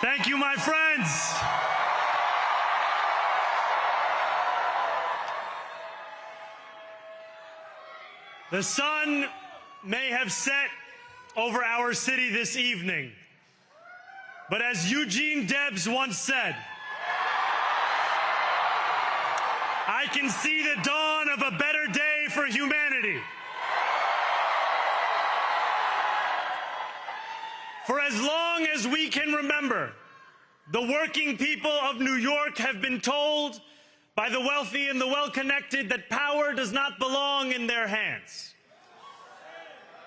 Thank you, my friends. The sun may have set over our city this evening, but as Eugene Debs once said, I can see the dawn of a better day for humanity. For as long as we can remember, the working people of New York have been told by the wealthy and the well-connected that power does not belong in their hands.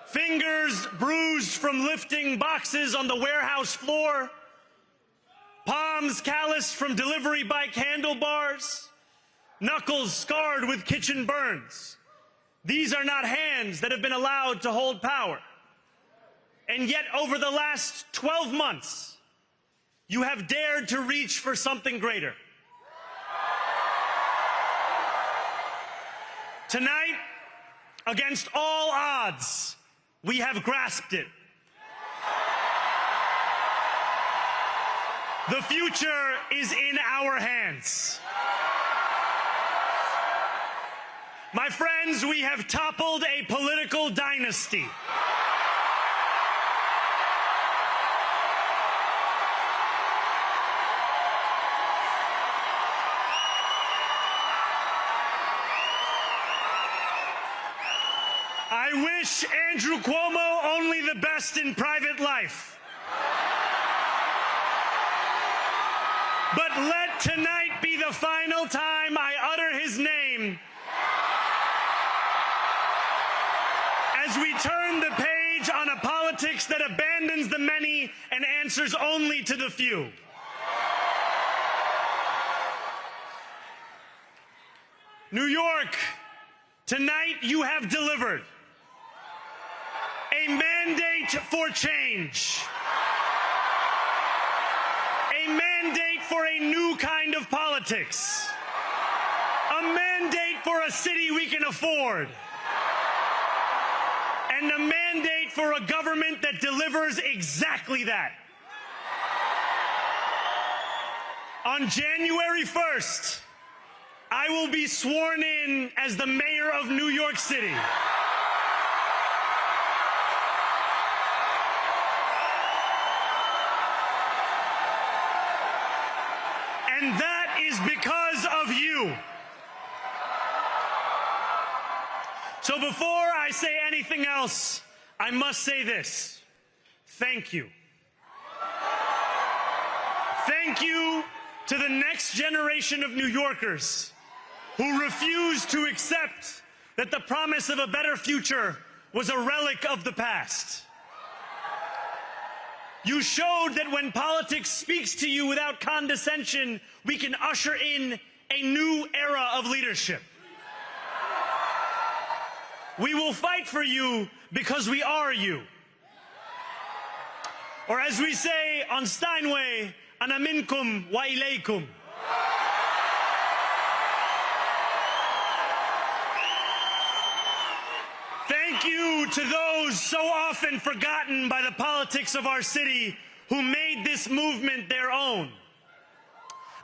Fingers bruised from lifting boxes on the warehouse floor, palms calloused from delivery bike handlebars, knuckles scarred with kitchen burns. These are not hands that have been allowed to hold power. And yet, over the last 12 months, you have dared to reach for something greater. Tonight, against all odds, we have grasped it. The future is in our hands. My friends, we have toppled a political dynasty. I wish Andrew Cuomo only the best in private life. But let tonight be the final time I utter his name as we turn the page on a politics that abandons the many and answers only to the few. New York, tonight you have delivered a mandate for change, a mandate for a new kind of politics, a mandate for a city we can afford, and a mandate for a government that delivers exactly that. On January 1st, I will be sworn in as the mayor of New York City. And that is because of you. So before I say anything else, I must say this. Thank you. Thank you to the next generation of New Yorkers who refused to accept that the promise of a better future was a relic of the past. You showed that when politics speaks to you without condescension, we can usher in a new era of leadership. We will fight for you because we are you. Or as we say on Steinway, ana minkum wa ilaykum. Thank you to those so often forgotten by the politics of our city who made this movement their own.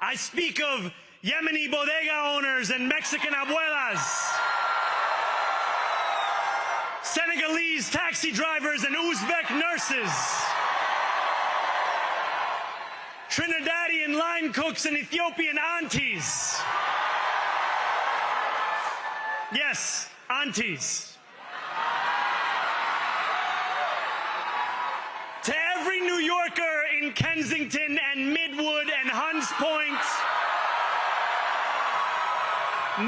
I speak of Yemeni bodega owners and Mexican abuelas, Senegalese taxi drivers and Uzbek nurses, Trinidadian line cooks and Ethiopian aunties. Yes, aunties. To every New Yorker in Kensington and Midwood and Hunts Point,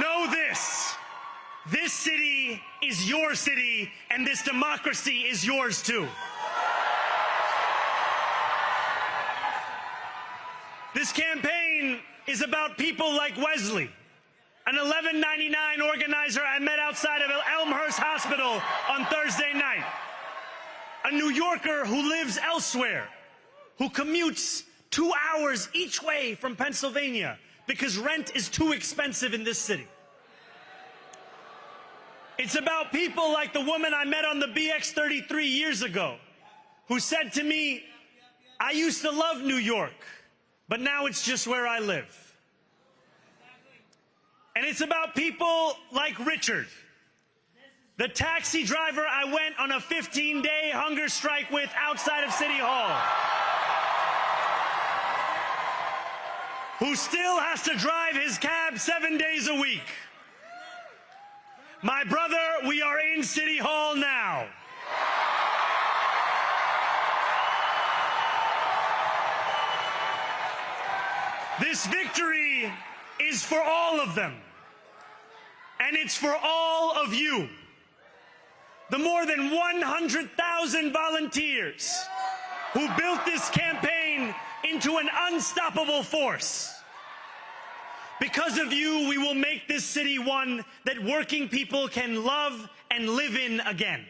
know this. This city is your city, and this democracy is yours too. This campaign is about people like Wesley, an $11.99 organizer I met outside of Elmhurst Hospital on Thursday night. A New Yorker who lives elsewhere, who commutes 2 hours each way from Pennsylvania because rent is too expensive in this city. It's about people like the woman I met on the BX-33 years ago, who said to me, I used to love New York, but now it's just where I live. And it's about people like Richard, the taxi driver I went on a 15-day hunger strike with outside of City Hall, who still has to drive his cab 7 days a week. My brother, we are in City Hall now. This victory is for all of them. And it's for all of you. The more than 100,000 volunteers who built this campaign into an unstoppable force. Because of you, we will make this city one that working people can love and live in again.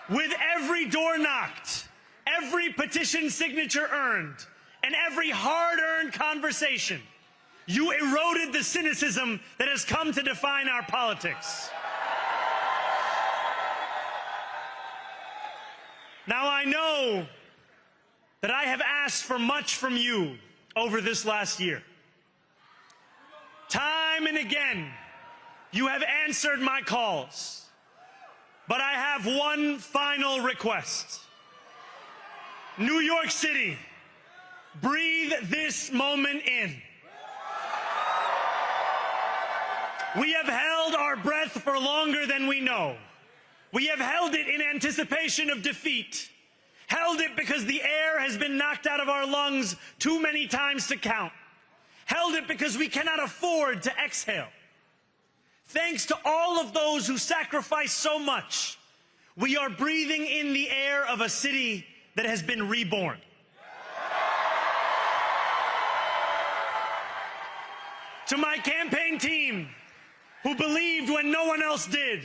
With every door knocked, every petition signature earned, and every hard-earned conversation, you eroded the cynicism that has come to define our politics. Now, I know that I have asked for much from you over this last year. Time and again, you have answered my calls. But I have one final request. New York City, breathe this moment in. We have held our breath for longer than we know. We have held it in anticipation of defeat. Held it because the air has been knocked out of our lungs too many times to count. Held it because we cannot afford to exhale. Thanks to all of those who sacrificed so much, we are breathing in the air of a city that has been reborn. To my campaign team, who believed when no one else did,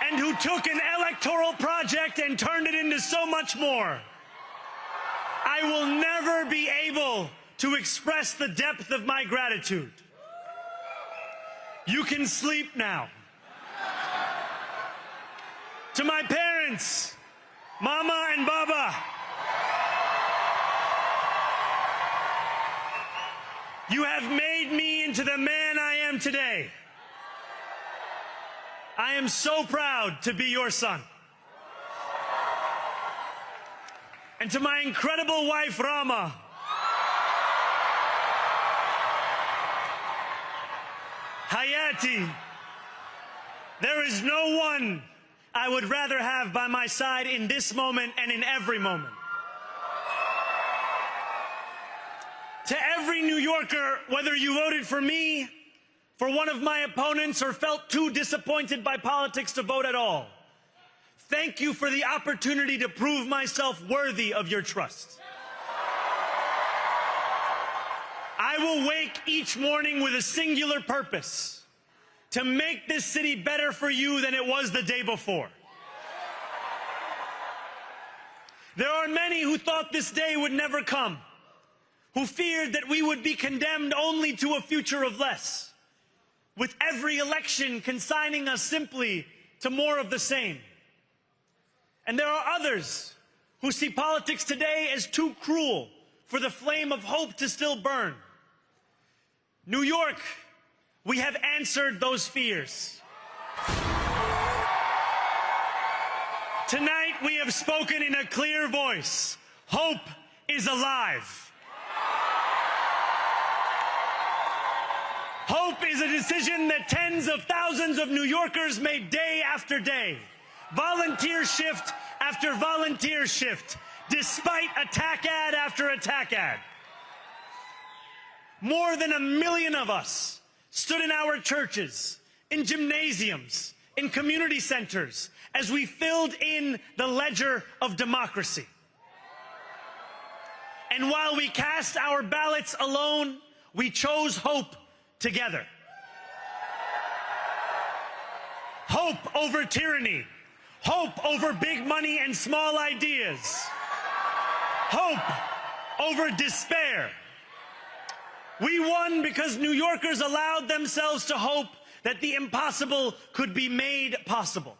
and who took an electoral project and turned it into so much more, I will never be able to express the depth of my gratitude. You can sleep now. To my parents, Mama and Baba, you have made me into the man I am today. I am so proud to be your son. And to my incredible wife, Rama, Hayati, there is no one I would rather have by my side in this moment and in every moment. To every New Yorker, whether you voted for me, for one of my opponents, or felt too disappointed by politics to vote at all, thank you for the opportunity to prove myself worthy of your trust. I will wake each morning with a singular purpose: to make this city better for you than it was the day before. There are many who thought this day would never come, who feared that we would be condemned only to a future of less, with every election consigning us simply to more of the same. And there are others who see politics today as too cruel for the flame of hope to still burn. New York, we have answered those fears. Tonight we have spoken in a clear voice. Hope is alive. Hope is a decision that tens of thousands of New Yorkers made day after day, volunteer shift after volunteer shift, despite attack ad after attack ad. More than 1 million of us stood in our churches, in gymnasiums, in community centers, as we filled in the ledger of democracy. And while we cast our ballots alone, we chose hope together. Hope over tyranny. Hope over big money and small ideas. Hope over despair. We won because New Yorkers allowed themselves to hope that the impossible could be made possible.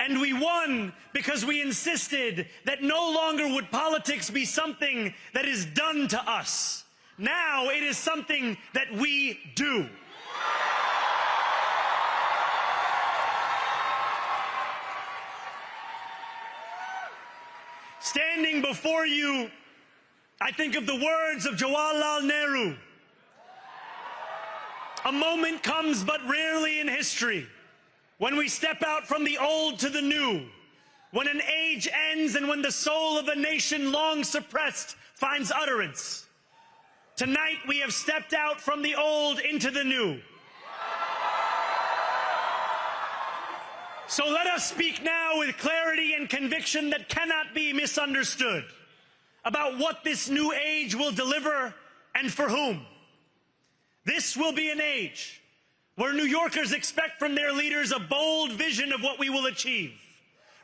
And we won because we insisted that no longer would politics be something that is done to us. Now it is something that we do. Standing before you, I think of the words of Jawaharlal Nehru. A moment comes but rarely in history when we step out from the old to the new, when an age ends and when the soul of a nation long suppressed finds utterance. Tonight we have stepped out from the old into the new. So let us speak now with clarity and conviction that cannot be misunderstood about what this new age will deliver and for whom. This will be an age where New Yorkers expect from their leaders a bold vision of what we will achieve,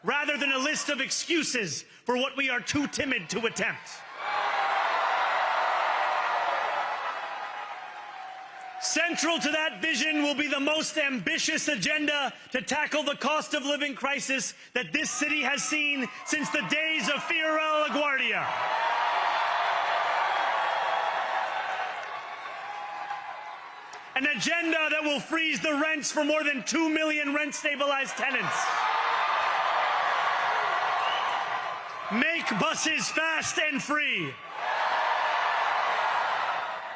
rather than a list of excuses for what we are too timid to attempt. Central to that vision will be the most ambitious agenda to tackle the cost of living crisis that this city has seen since the days of Fiorella LaGuardia. An agenda that will freeze the rents for more than 2 million rent-stabilized tenants. Make buses fast and free.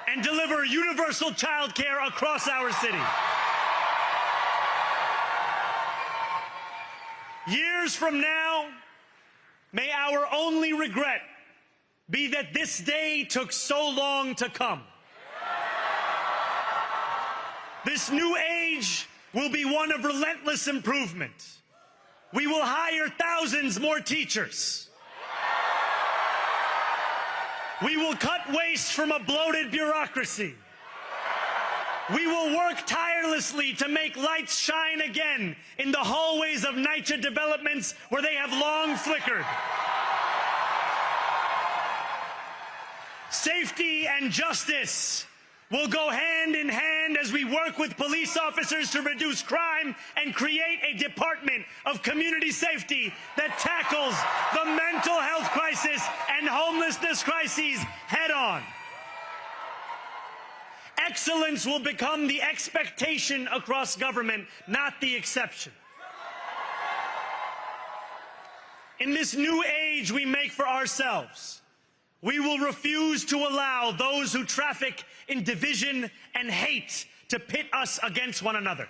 And deliver universal child care across our city. Years from now, may our only regret be that this day took so long to come. This new age will be one of relentless improvement. We will hire thousands more teachers. We will cut waste from a bloated bureaucracy. We will work tirelessly to make lights shine again in the hallways of NYCHA developments where they have long flickered. Safety and justice will go hand in hand as we work with police officers to reduce crime and create a department of community safety that tackles the mental health crisis and homelessness crises head on. Excellence will become the expectation across government, not the exception. In this new age we make for ourselves, we will refuse to allow those who traffic in division and hate to pit us against one another.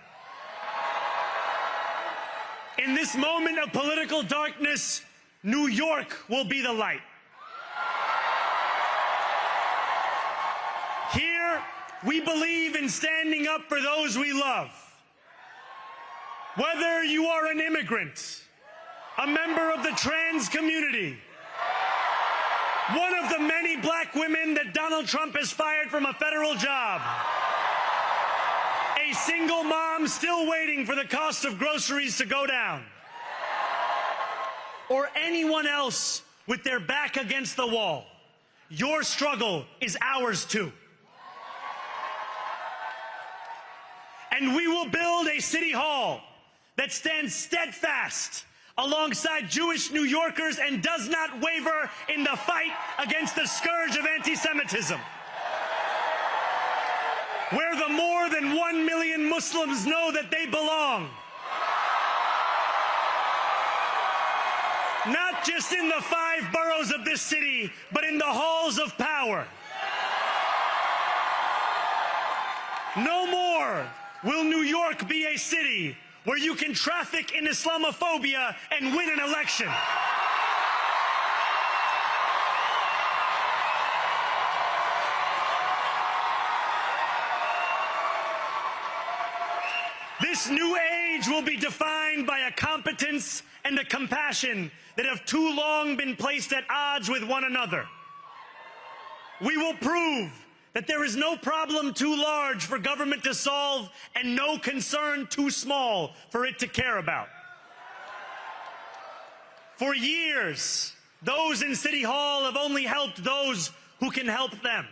In this moment of political darkness, New York will be the light. Here, we believe in standing up for those we love. Whether you are an immigrant, a member of the trans community, one of the many black women that Donald Trump has fired from a federal job, a single mom still waiting for the cost of groceries to go down, or anyone else with their back against the wall, your struggle is ours too. And we will build a city hall that stands steadfast alongside Jewish New Yorkers and does not waver in the fight against the scourge of anti-Semitism. Where the more than 1 million Muslims know that they belong. Not just in the 5 boroughs of this city, but in the halls of power. No more will New York be a city where you can traffic in Islamophobia and win an election. This new age will be defined by a competence and a compassion that have too long been placed at odds with one another. We will prove that there is no problem too large for government to solve and no concern too small for it to care about. For years, those in City Hall have only helped those who can help them.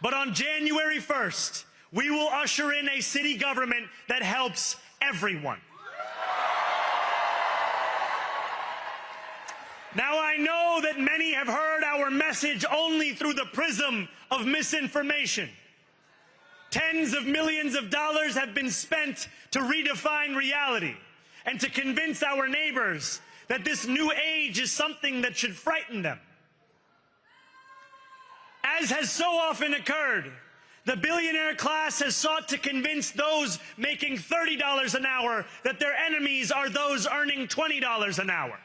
But on January 1st, we will usher in a city government that helps everyone. Now, I know that many have heard our message only through the prism of misinformation. Tens of millions of dollars have been spent to redefine reality and to convince our neighbors that this new age is something that should frighten them. As has so often occurred, the billionaire class has sought to convince those making $30 an hour that their enemies are those earning $20 an hour.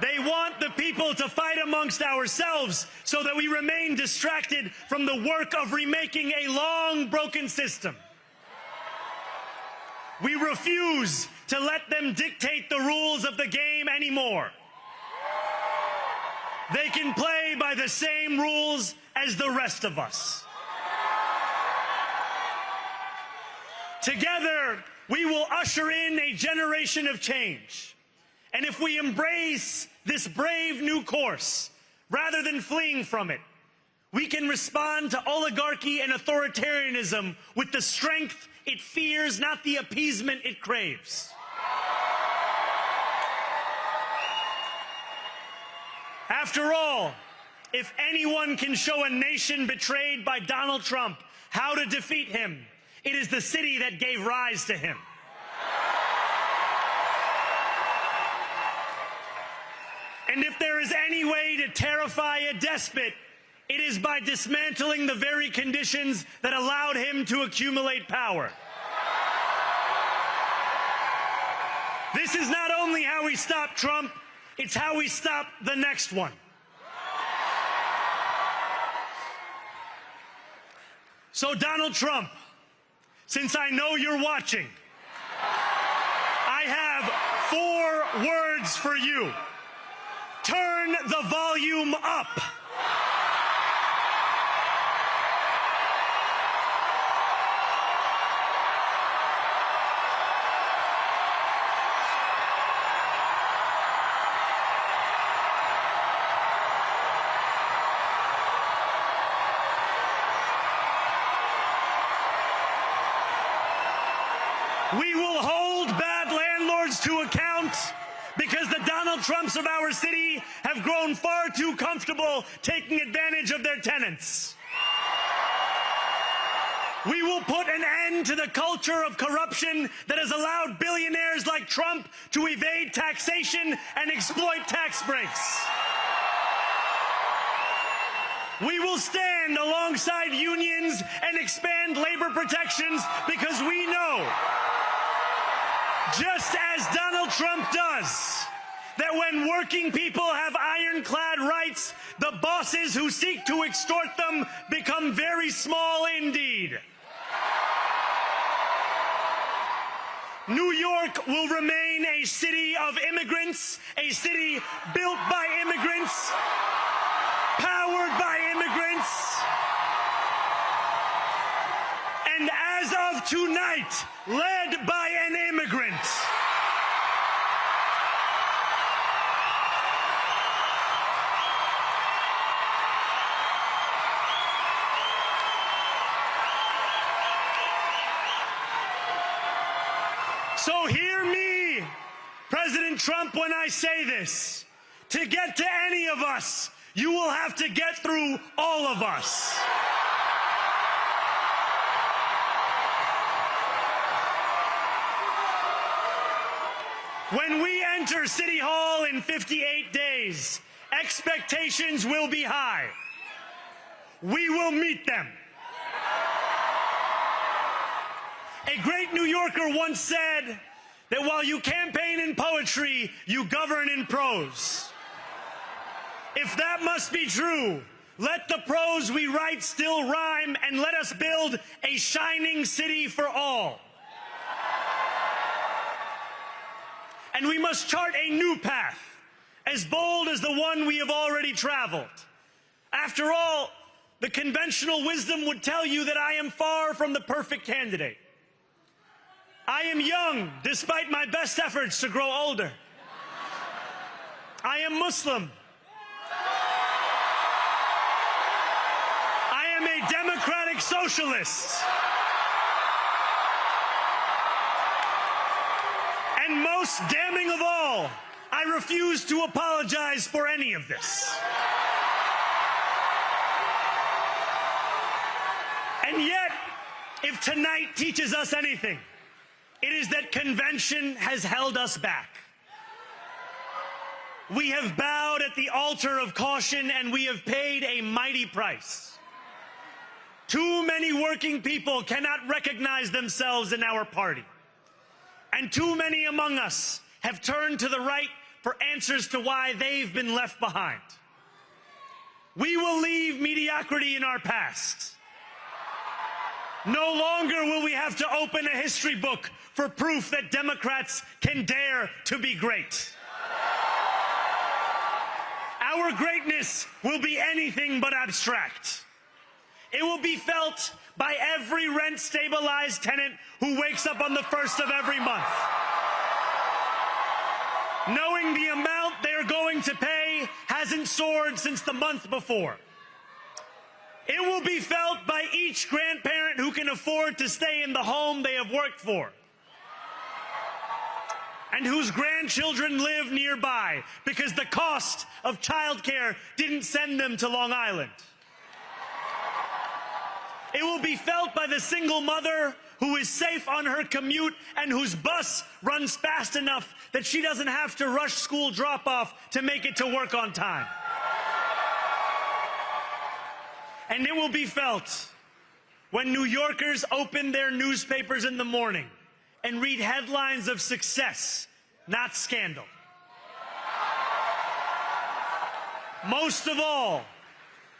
They want the people to fight amongst ourselves so that we remain distracted from the work of remaking a long broken system. We refuse to let them dictate the rules of the game anymore. They can play by the same rules as the rest of us. Together, we will usher in a generation of change. And if we embrace this brave new course, rather than fleeing from it, we can respond to oligarchy and authoritarianism with the strength it fears, not the appeasement it craves. After all, if anyone can show a nation betrayed by Donald Trump how to defeat him, it is the city that gave rise to him. And if there is any way to terrify a despot, it is by dismantling the very conditions that allowed him to accumulate power. This is not only how we stop Trump, it's how we stop the next one. So, Donald Trump, since I know you're watching, I have 4 words for you. Turn the volume up. We will hold bad landlords to account because the Donald Trumps of our city have grown far too comfortable taking advantage of their tenants. We will put an end to the culture of corruption that has allowed billionaires like Trump to evade taxation and exploit tax breaks. We will stand alongside unions and expand labor protections because we know, just as Donald Trump does, that when working people have ironclad rights, the bosses who seek to extort them become very small indeed. New York will remain a city of immigrants, a city built by immigrants, powered by immigrants, and as of tonight, led by an immigrant. So hear me, President Trump, when I say this. To get to any of us, you will have to get through all of us. When we enter City Hall in 58 days, expectations will be high. We will meet them. A great New Yorker once said that while you campaign in poetry, you govern in prose. If that must be true, let the prose we write still rhyme, and let us build a shining city for all. And we must chart a new path, as bold as the one we have already traveled. After all, the conventional wisdom would tell you that I am far from the perfect candidate. I am young, despite my best efforts to grow older. I am Muslim. I am a democratic socialist. And most damning of all, I refuse to apologize for any of this. And yet, if tonight teaches us anything, it is that convention has held us back. We have bowed at the altar of caution, and we have paid a mighty price. Too many working people cannot recognize themselves in our party. And too many among us have turned to the right for answers to why they've been left behind. We will leave mediocrity in our past. No longer will we have to open a history book for proof that Democrats can dare to be great. Our greatness will be anything but abstract. It will be felt by every rent-stabilized tenant who wakes up on the first of every month, knowing the amount they're going to pay hasn't soared since the month before. It will be felt by each grandparent who can afford to stay in the home they have worked for, and whose grandchildren live nearby because the cost of childcare didn't send them to Long Island. It will be felt by the single mother who is safe on her commute and whose bus runs fast enough that she doesn't have to rush school drop-off to make it to work on time. And it will be felt when New Yorkers open their newspapers in the morning and read headlines of success, not scandal. Most of all,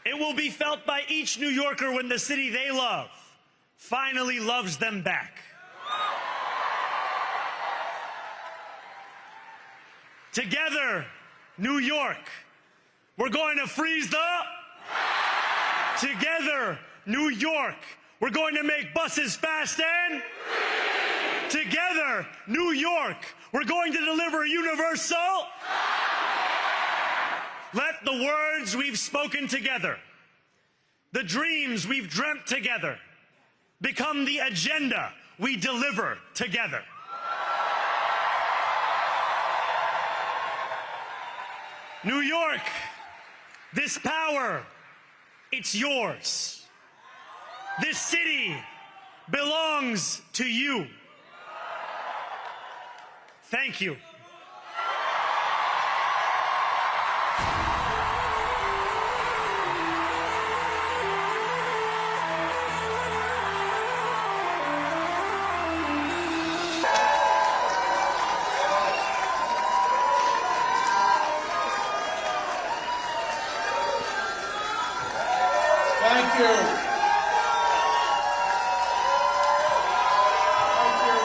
it will be felt by each New Yorker when the city they love finally loves them back. Together, New York, we're going to freeze the... Together, New York, we're going to make buses fast and... Together, New York, we're going to deliver universal... Let the words we've spoken together, the dreams we've dreamt together, become the agenda we deliver together. New York, this power, it's yours. This city belongs to you. Thank you. Thank you. Thank you.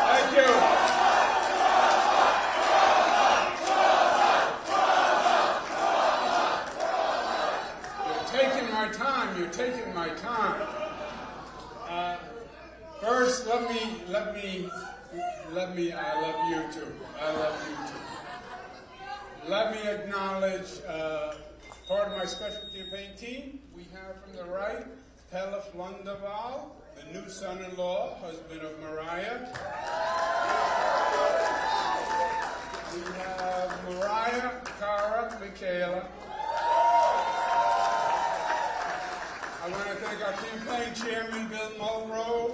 Thank you. You're taking my time. You're taking my time. First, let me. I love you too. I love you too. Let me acknowledge part of my special campaign team. We have from the right, Pella Flundaval, the new son-in-law, husband of Mariah. We have Mariah, Cara, Michaela. I want to thank our campaign chairman, Bill Mulrow,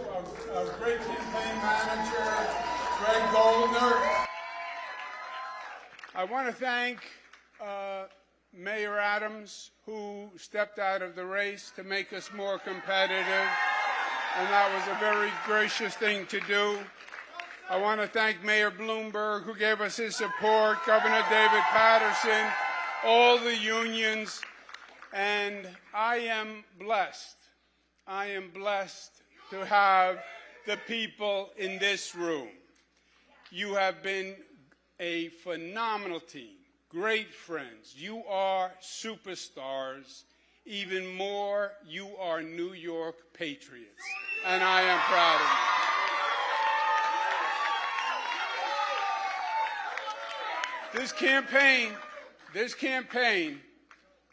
our great campaign manager, Greg Goldner. I want to thank Mayor Adams, who stepped out of the race to make us more competitive, and that was a very gracious thing to do. I want to thank Mayor Bloomberg, who gave us his support, Governor David Patterson, all the unions, and I am blessed. I am blessed to have the people in this room. You have been a phenomenal team, great friends. You are superstars. Even more, you are New York patriots, and I am proud of you. This campaign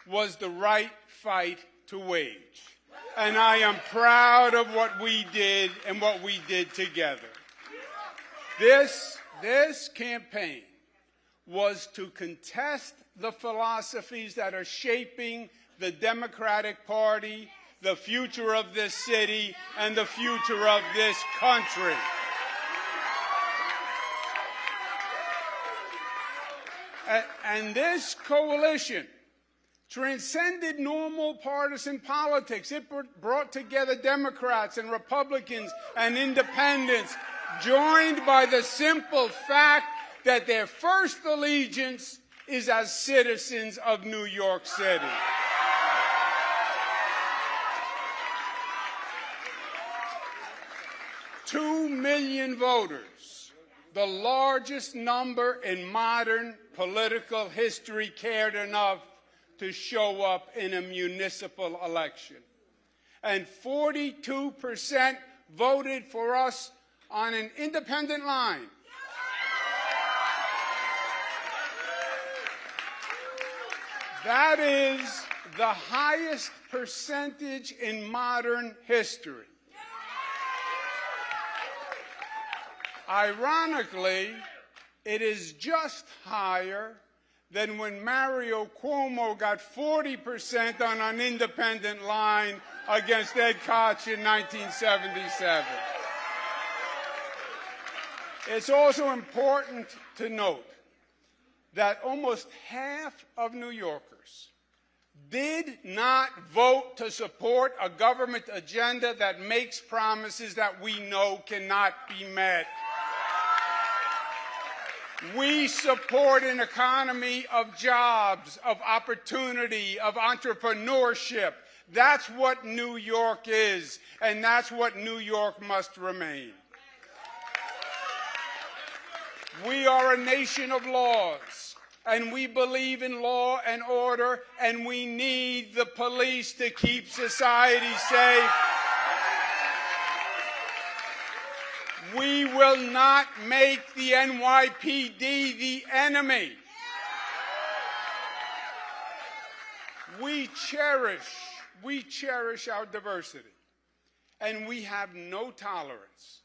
was the right fight to wage. And I am proud of what we did and what we did together. This campaign was to contest the philosophies that are shaping the Democratic Party, the future of this city, and the future of this country. And this coalition transcended normal partisan politics. It brought together Democrats and Republicans and independents, joined by the simple fact that their first allegiance is as citizens of New York City. Two million voters, the largest number in modern political history, cared enough to show up in a municipal election. And 42% voted for us on an independent line. That is the highest percentage in modern history. Ironically, it is just higher than when Mario Cuomo got 40% on an independent line against Ed Koch in 1977. It's also important to note that almost half of New Yorkers did not vote to support a government agenda that makes promises that we know cannot be met. We support an economy of jobs, of opportunity, of entrepreneurship. That's what New York is, and that's what New York must remain. We are a nation of laws, and we believe in law and order, and we need the police to keep society safe. We will not make the NYPD the enemy. We cherish our diversity, and we have no tolerance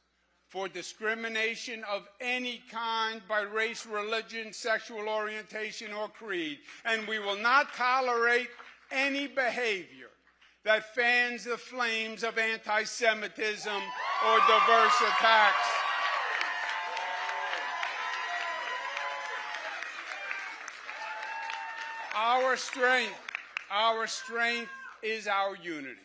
for discrimination of any kind by race, religion, sexual orientation, or creed. And we will not tolerate any behavior that fans the flames of anti-Semitism or diverse attacks. Our strength is our unity.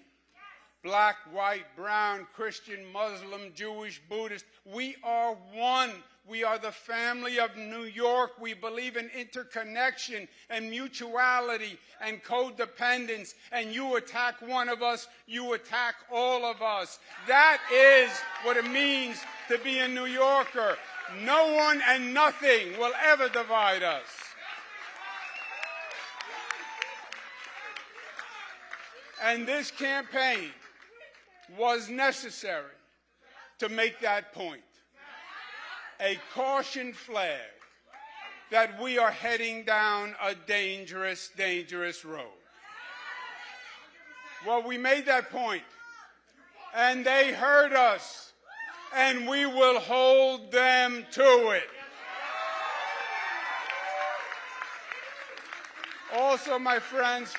Black, white, brown, Christian, Muslim, Jewish, Buddhist, we are one. We are the family of New York. We believe in interconnection and mutuality and codependence. And you attack one of us, you attack all of us. That is what it means to be a New Yorker. No one and nothing will ever divide us. And this campaign was necessary to make that point. A caution flag that we are heading down a dangerous, dangerous road. Well, we made that point, and they heard us, and we will hold them to it. Also, my friends,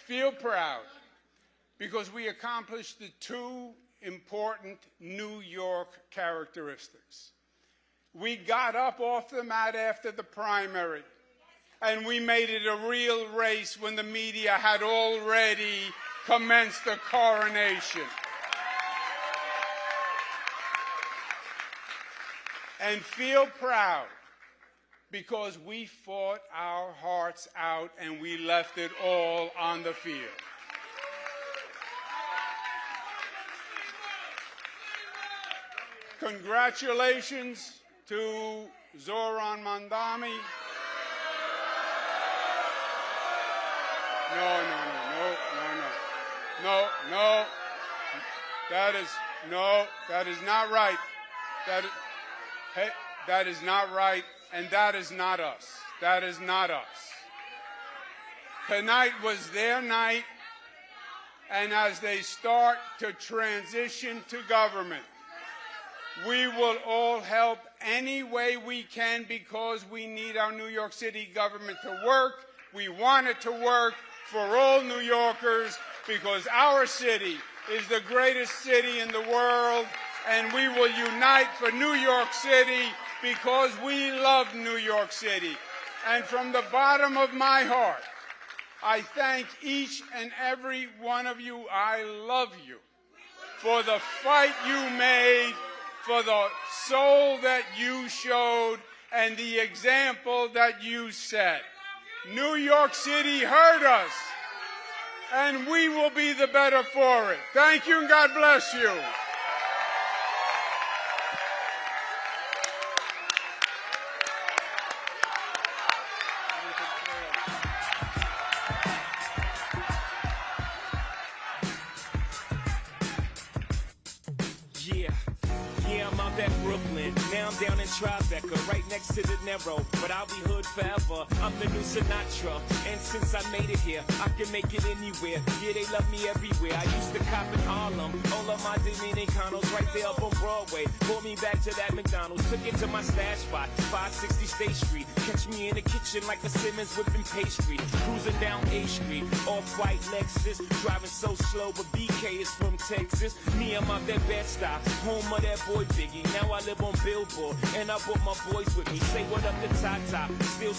feel proud, because we accomplished the two important New York characteristics. We got up off the mat after the primary, and we made it a real race when the media had already commenced the coronation. And feel proud, because we fought our hearts out and we left it all on the field. Congratulations to Zohran Mamdani. No. That is not right. That is not right, and that is not us. That is not us. Tonight was their night, and as they start to transition to government. We will all help any way we can because we need our New York City government to work. We want it to work for all New Yorkers because our city is the greatest city in the world, and we will unite for New York City because we love New York City. And from the bottom of my heart, I thank each and every one of you. I love you for the fight you made, for the soul that you showed, and the example that you set. New York City heard us, and we will be the better for it. Thank you, and God bless you. Yeah, I'm out at Brooklyn. Now I'm down in Tribeca, right next to De Niro. But I'll be hood forever. I'm the new Sinatra. And since I made it here, I can make it anywhere. Yeah, they love me everywhere. I used to cop in Harlem. All of my Dominicanos right there up on Broadway. Brought me back to that McDonald's. Took it to my stash spot, 560 State Street. Catch me in the kitchen like a Simmons whipping pastry. Cruising down A Street, off-white Lexus. Driving so slow, but BK is from Texas. Me, I'm out that Bed-Stuy, home of that boy Biggie. Now I live on Billboard, and I brought my boys with me. Say what up to Tata. Still